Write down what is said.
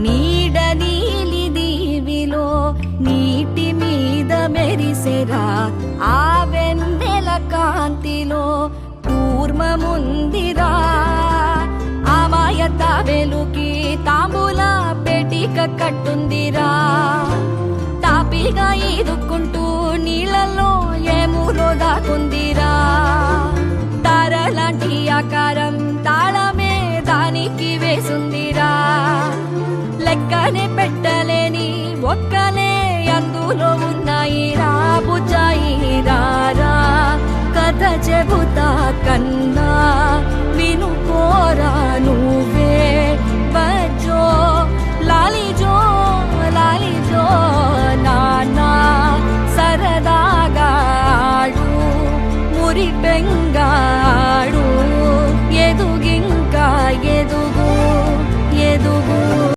నీడ నీలి దీవిలో నీటి మీద మెరిసెరా ఆ వెన్నెల కాంతిలో కూర్మముందిరా. అమాయత వెలుకి తాంబూల పెటిక కట్టి